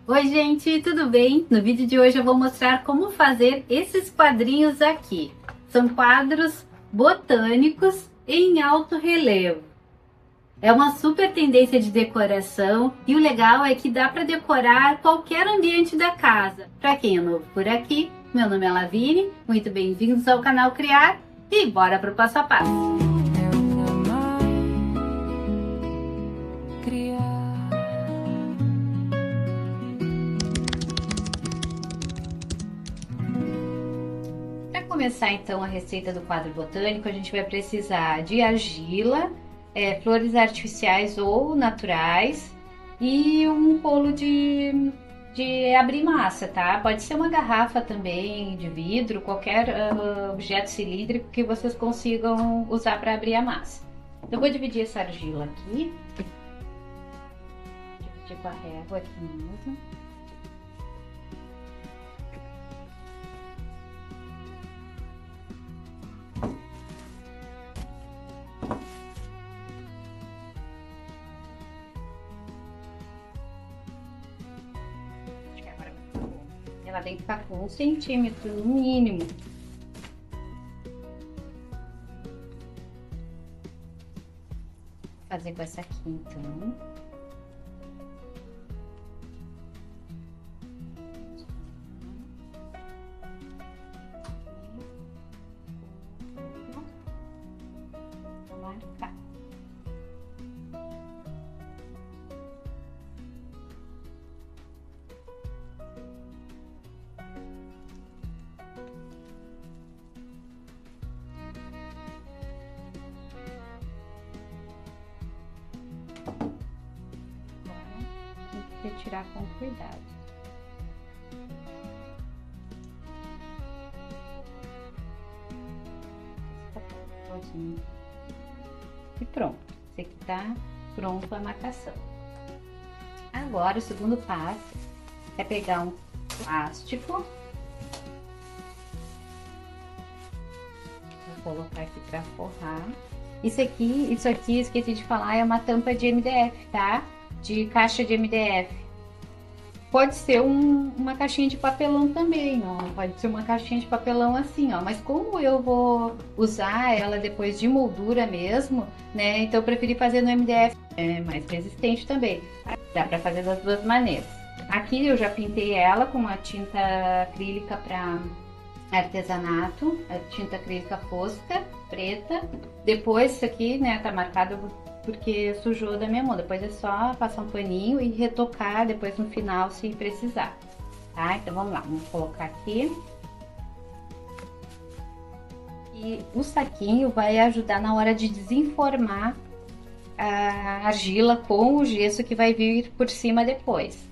Oi gente, tudo bem? No vídeo de hoje eu vou mostrar como fazer esses quadrinhos aqui. São quadros botânicos em alto relevo. É uma super tendência de decoração e o legal é que dá para decorar qualquer ambiente da casa. Para quem é novo por aqui, meu nome é Lavine, muito bem-vindos ao canal Criar e bora para o passo a passo. Para começar então a receita do quadro botânico, a gente vai precisar de argila, flores artificiais ou naturais e um rolo de abrir massa, tá? Pode ser uma garrafa também de vidro, qualquer objeto cilíndrico que vocês consigam usar para abrir a massa. Eu vou dividir essa argila aqui, dividir com a régua aqui mesmo. Ela tem que ficar com 1 centímetro no mínimo. Vou fazer com essa aqui então. Vou marcar. Retirar com cuidado. E pronto, esse aqui tá pronto a marcação. Agora o segundo passo é pegar um plástico. Vou colocar aqui para forrar. Isso aqui, esqueci de falar, é uma tampa de MDF, tá? De caixa de MDF. Pode ser uma caixinha de papelão também, ó. Pode ser uma caixinha de papelão assim, ó. Mas como eu vou usar ela depois de moldura mesmo, né? Então eu preferi fazer no MDF, é mais resistente também. Dá para fazer das duas maneiras. Aqui eu já pintei ela com uma tinta acrílica para artesanato, a tinta acrílica fosca, preta. Depois isso aqui, né, tá marcado porque sujou da minha mão. Depois é só passar um paninho e retocar depois no final se precisar, tá? Então vamos lá, vamos colocar aqui. E o saquinho vai ajudar na hora de desenformar a argila com o gesso que vai vir por cima depois.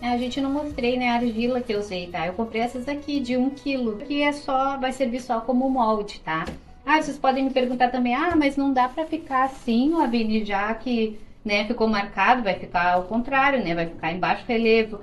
A gente não mostrei, né, a argila que eu usei, tá? Eu comprei essas aqui de 1 quilo, que é só, vai servir só como molde, tá? Ah, vocês podem me perguntar também, ah, mas não dá pra ficar assim, Lavine, já que, né, ficou marcado, vai ficar ao contrário, né, vai ficar em baixo relevo.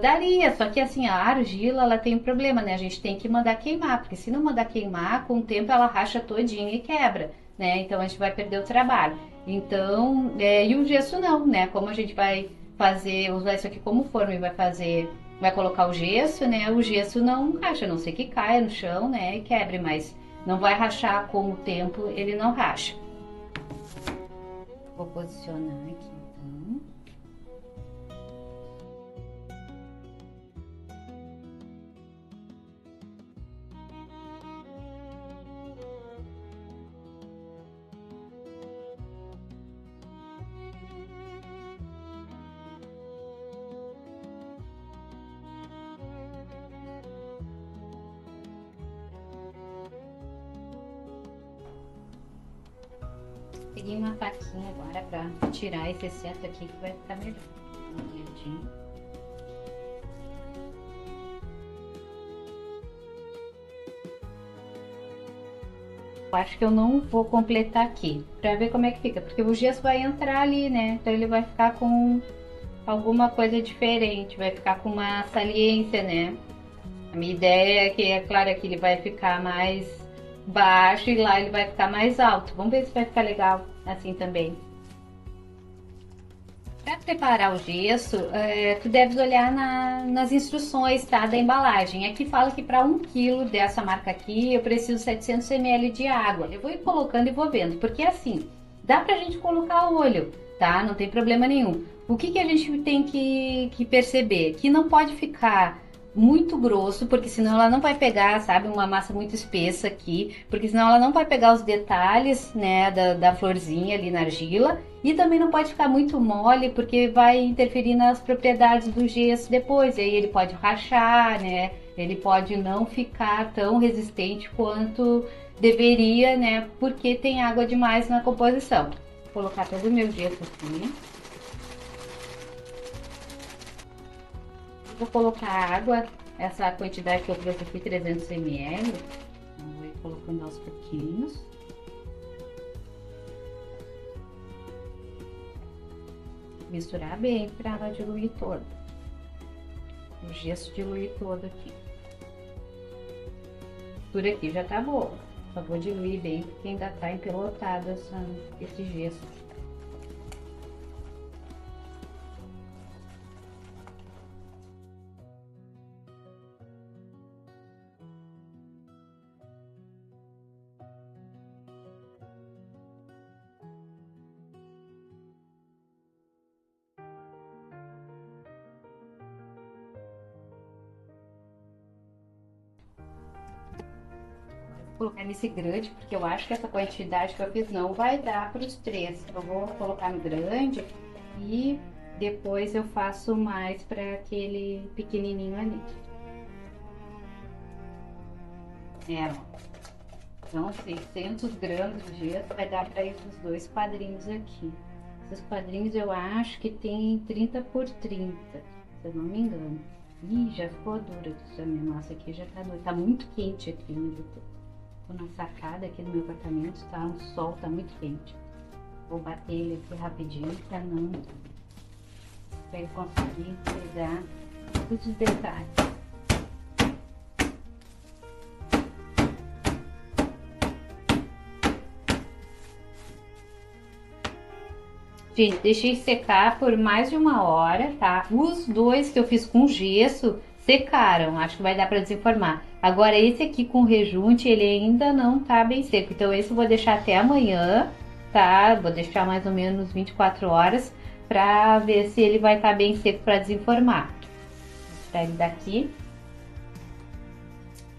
Daria, só que assim, a argila, ela tem um problema, né, a gente tem que mandar queimar, porque se não mandar queimar, com o tempo ela racha todinha e quebra, né, então a gente vai perder o trabalho. Então, e o gesso não, né, como a gente vai fazer, usar isso aqui como forma e vai colocar o gesso, né? O gesso não racha, a não ser que caia no chão, né? E quebre, mas não vai rachar com o tempo, ele não racha. Vou posicionar aqui então. peguei uma faquinha agora pra tirar esse excesso aqui que vai ficar melhor. Um dedinho. Eu acho que eu não vou completar aqui, pra ver como é que fica, porque o gesso vai entrar ali, né? Então ele vai ficar com alguma coisa diferente, vai ficar com uma saliência, né? A minha ideia é que, é claro, que ele vai ficar mais baixo e lá ele vai ficar mais alto. Vamos ver se vai ficar legal assim também. Para preparar o gesso, tu deves olhar nas instruções, tá, da embalagem. Aqui fala que para 1 quilo dessa marca aqui eu preciso 700 ml de água. Eu vou ir colocando e vou vendo, porque assim, dá pra gente colocar olho, tá? Não tem problema nenhum. O que, que a gente tem que perceber? Que não pode ficar muito grosso, porque senão ela não vai pegar, sabe, uma massa muito espessa aqui, porque senão ela não vai pegar os detalhes, né, da florzinha ali na argila, e também não pode ficar muito mole, porque vai interferir nas propriedades do gesso depois, e aí ele pode rachar, né, ele pode não ficar tão resistente quanto deveria, né, porque tem água demais na composição. Vou colocar todo o meu gesso aqui. Vou colocar água, essa quantidade que eu trouxe aqui, 300 ml. Vou ir colocando aos pouquinhos. Misturar bem para ela diluir todo. O gesso diluir todo aqui. Por aqui já tá boa. Só vou diluir bem porque ainda tá empelotado esse gesso. Colocar nesse grande, porque eu acho que essa quantidade que eu fiz não vai dar para os três. Eu vou colocar no grande e depois eu faço mais para aquele pequenininho ali. Então 600 gramas de gesso vai dar para esses dois quadrinhos aqui. Esses quadrinhos eu acho que tem 30 por 30, se eu não me engano. Ih, já ficou dura essa minha massa aqui, já tá dura. Tá muito quente aqui onde eu tô. Tô na sacada aqui do meu apartamento, tá? O sol tá muito quente. Vou bater ele aqui rapidinho pra ele conseguir pegar todos os detalhes. Gente, deixei secar por mais de 1 hora, tá? Os dois que eu fiz com gesso secaram, acho que vai dar para desenformar. Agora esse aqui com rejunte, ele ainda não tá bem seco, então esse eu vou deixar até amanhã, tá? Vou deixar mais ou menos 24 horas para ver se ele vai estar bem seco para desenformar. Vou tirar ele daqui.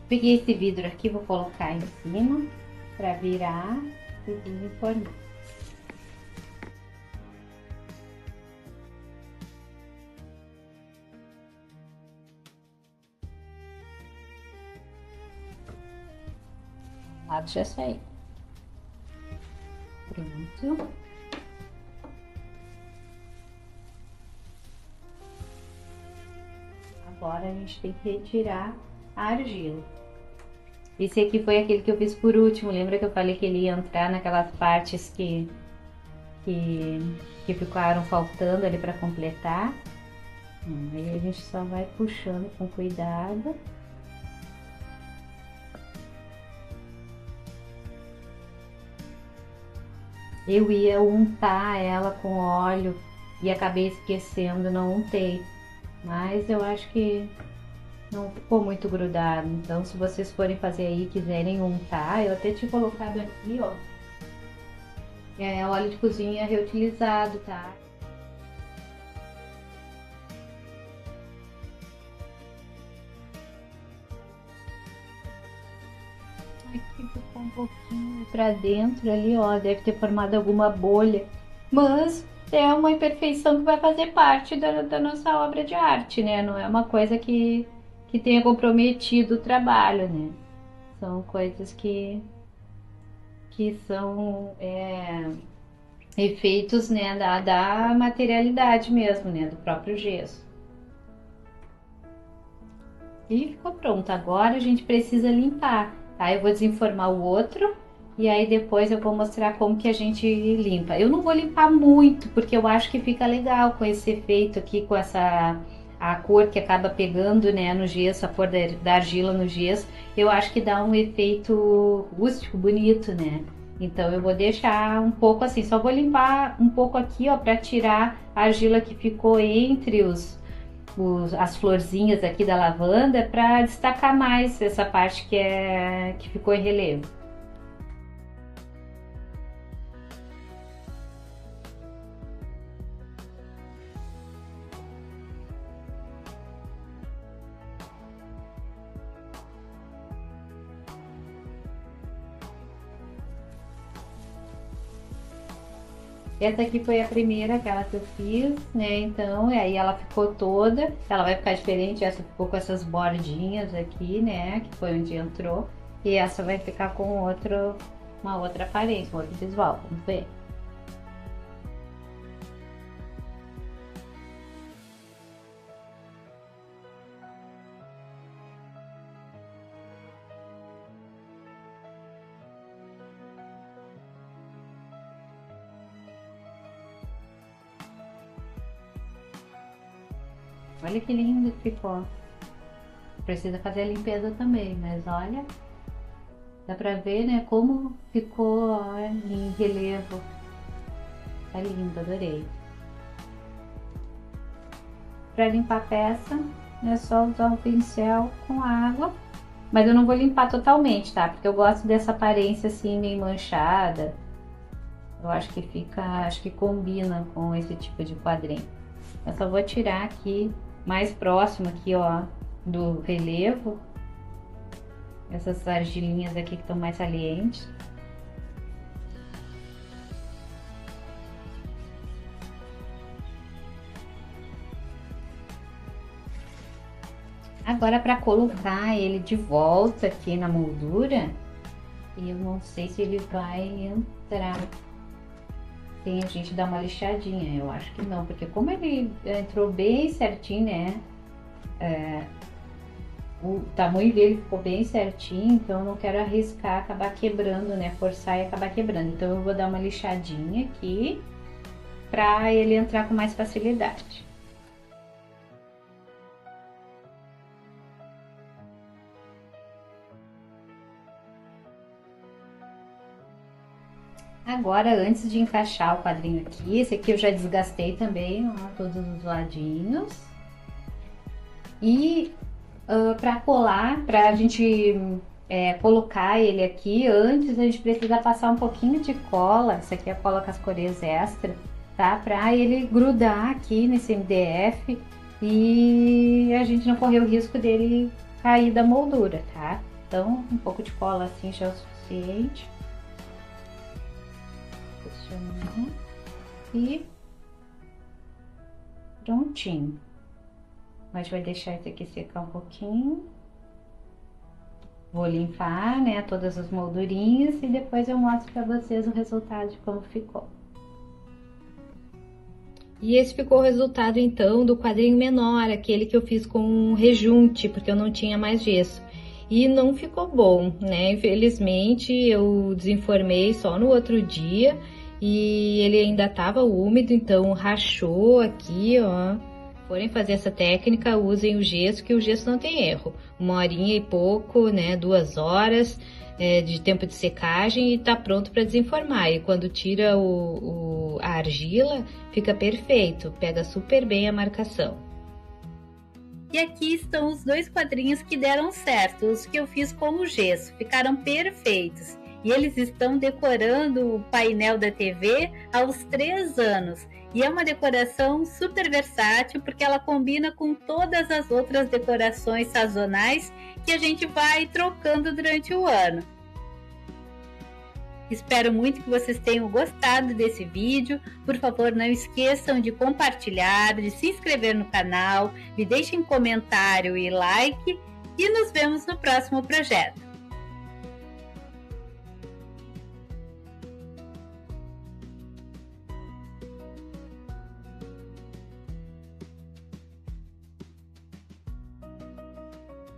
Peguei esse vidro aqui, vou colocar em cima para virar e desenformar. Lado já saiu. Pronto. Agora a gente tem que retirar a argila. Esse aqui foi aquele que eu fiz por último. Lembra que eu falei que ele ia entrar naquelas partes que ficaram faltando ali para completar? Aí a gente só vai puxando com cuidado. Eu ia untar ela com óleo e acabei esquecendo, não untei. Mas eu acho que não ficou muito grudado. Então, se vocês forem fazer aí e quiserem untar, eu até tinha colocado aqui, ó. É óleo de cozinha reutilizado, tá? Aqui ficou um pouquinho pra dentro ali, ó. Deve ter formado alguma bolha. Mas é uma imperfeição que vai fazer parte da nossa obra de arte, né? Não é uma coisa que tenha comprometido o trabalho, né? São coisas que são efeitos, né, da materialidade mesmo, né, do próprio gesso. E ficou pronto. Agora a gente precisa limpar, tá? Eu vou desenformar o outro e aí depois eu vou mostrar como que a gente limpa. Eu não vou limpar muito, porque eu acho que fica legal com esse efeito aqui, com essa a cor que acaba pegando, né, no gesso, a cor da argila no gesso. Eu acho que dá um efeito rústico, bonito, né? Então eu vou deixar um pouco assim, só vou limpar um pouco aqui, ó, para tirar a argila que ficou entre as florzinhas aqui da lavanda para destacar mais essa parte que ficou em relevo. Essa aqui foi a primeira, aquela que eu fiz, né? Então, e aí ela ficou toda, ela vai ficar diferente, essa ficou com essas bordinhas aqui, né? Que foi onde entrou. E essa vai ficar com uma outra aparência, um outro visual, vamos ver. Olha que lindo que ficou. Precisa fazer a limpeza também, mas olha, dá pra ver, né, como ficou, ó, em relevo. Tá lindo, adorei. Para limpar a peça, é só usar um pincel com água, mas eu não vou limpar totalmente, tá? Porque eu gosto dessa aparência assim meio manchada. Eu acho que fica, acho que combina com esse tipo de quadrinho. Eu só vou tirar aqui mais próximo aqui, ó, do relevo, essas argilinhas aqui que estão mais salientes. Agora para colocar ele de volta aqui na moldura, eu não sei se ele vai entrar. Tem a gente dar uma lixadinha, eu acho que não, porque como ele entrou bem certinho, né? O tamanho dele ficou bem certinho, então eu não quero arriscar, acabar quebrando, né? Forçar e acabar quebrando. Então eu vou dar uma lixadinha aqui para ele entrar com mais facilidade. Agora, antes de encaixar o quadrinho aqui, esse aqui eu já desgastei também, ó, todos os ladinhos. E para colar, para a gente colocar ele aqui, antes a gente precisa passar um pouquinho de cola. Essa aqui é a cola com as cores extra, tá? Para ele grudar aqui nesse MDF e a gente não correr o risco dele cair da moldura, tá? Então, um pouco de cola assim já é o suficiente. E prontinho. A gente vai deixar esse aqui secar um pouquinho. Vou limpar, né, todas as moldurinhas e depois eu mostro para vocês o resultado de como ficou. E esse ficou o resultado então do quadrinho menor, aquele que eu fiz com rejunte, porque eu não tinha mais gesso. E não ficou bom, né? Infelizmente eu desenformei só no outro dia e ele ainda estava úmido, então rachou aqui, ó. Forem fazer essa técnica, usem o gesso, que o gesso não tem erro. 1 horinha e pouco, né? 2 horas de tempo de secagem e tá pronto para desenformar. E quando tira a argila, fica perfeito, pega super bem a marcação. E aqui estão os 2 quadrinhos que deram certo, os que eu fiz com o gesso, ficaram perfeitos. E eles estão decorando o painel da TV aos 3 anos. E é uma decoração super versátil, porque ela combina com todas as outras decorações sazonais que a gente vai trocando durante o ano. Espero muito que vocês tenham gostado desse vídeo. Por favor, não esqueçam de compartilhar, de se inscrever no canal, me deixem comentário e like e nos vemos no próximo projeto.